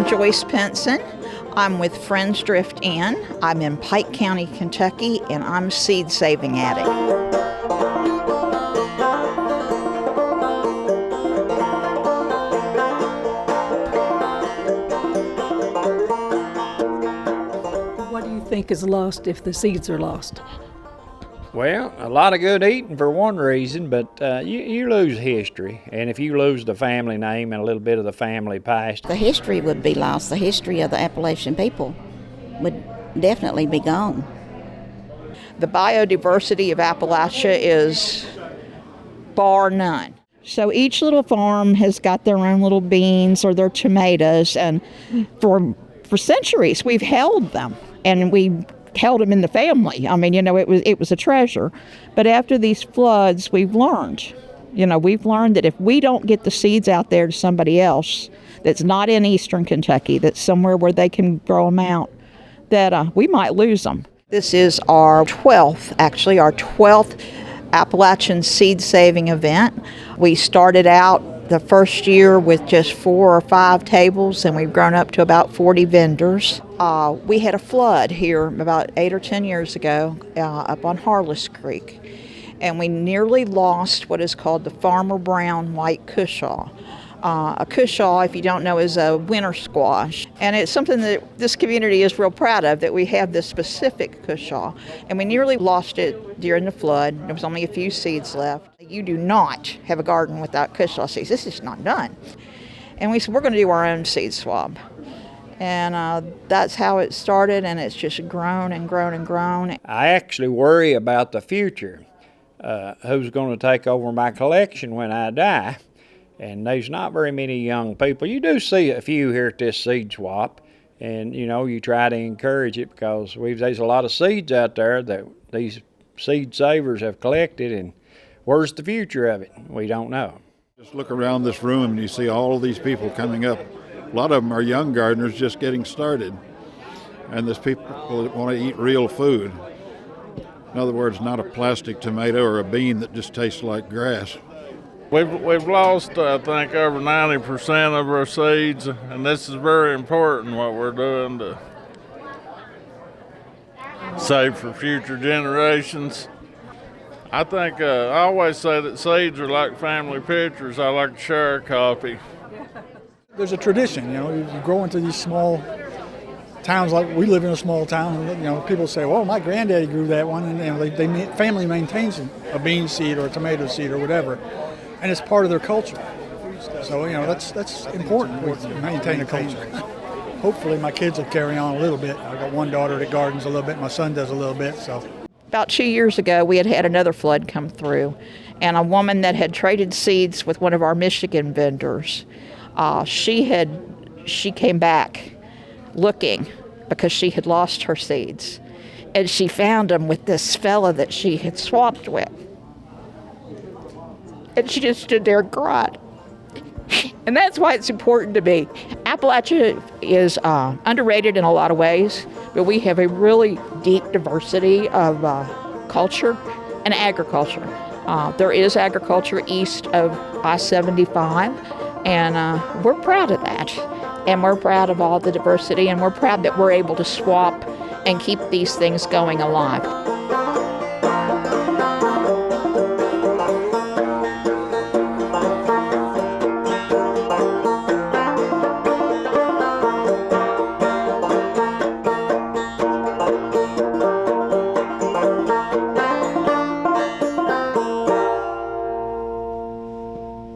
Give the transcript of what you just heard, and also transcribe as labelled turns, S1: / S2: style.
S1: I'm Joyce Pinson. I'm with Friends Drift Inn. I'm in Pike County, Kentucky, and I'm a seed saving addict.
S2: What do you think is lost if the seeds are lost?
S3: Well, a lot of good eating for one reason, but you lose history. And if you lose the family name and a little bit of the family past,
S4: the history would be lost. The history of the Appalachian people would definitely be gone.
S1: The biodiversity of Appalachia is bar none. So each little farm has got their own little beans or their tomatoes, and for centuries we've held them, and we held them in the family. I mean, it was a treasure. But after these floods, we've learned that if we don't get the seeds out there to somebody else that's not in eastern Kentucky, that's somewhere where they can grow them out, that we might lose them. This is our 12th Appalachian seed saving event. We started out the first year with just 4 or 5 tables, and we've grown up to about 40 vendors. We had a flood here about 8 or 10 years ago up on Harless Creek, and we nearly lost what is called the Farmer Brown white cushaw. A cushaw, if you don't know, is a winter squash, and it's something that this community is real proud of, that we have this specific cushaw, and we nearly lost it during the flood. There was only a few seeds left. You do not have a garden without cushaw seeds. This is not done. And we said, we're going to do our own seed swab. And that's how it started, and it's just grown and grown and grown.
S3: I actually worry about the future. Who's going to take over my collection when I die? And there's not very many young people. You do see a few here at this seed swap, and you try to encourage it, because there's a lot of seeds out there that these seed savers have collected, and where's the future of it? We don't know.
S5: Just look around this room and you see all of these people coming up. A lot of them are young gardeners just getting started, and there's people that want to eat real food. In other words, not a plastic tomato or a bean that just tastes like grass.
S6: We've lost, I think, over 90% of our seeds, and this is very important, what we're doing to save for future generations. I think I always say that seeds are like family pictures. I like to share a copy.
S7: There's a tradition, you grow into these small towns, like we live in a small town, and people say, well, my granddaddy grew that one, and family maintains a bean seed or a tomato seed or whatever. And it's part of their culture. So, that's important. We maintain a culture. Hopefully my kids will carry on a little bit. I've got one daughter that gardens a little bit. My son does a little bit. So,
S1: about 2 years ago, we had another flood come through. And a woman that had traded seeds with one of our Michigan vendors, she came back looking because she had lost her seeds. And she found them with this fella that she had swapped with. And she just stood there and cried. And that's why it's important to me. Appalachia is underrated in a lot of ways, but we have a really deep diversity of culture and agriculture. There is agriculture east of I-75, and we're proud of that. And we're proud of all the diversity, and we're proud that we're able to swap and keep these things going alive.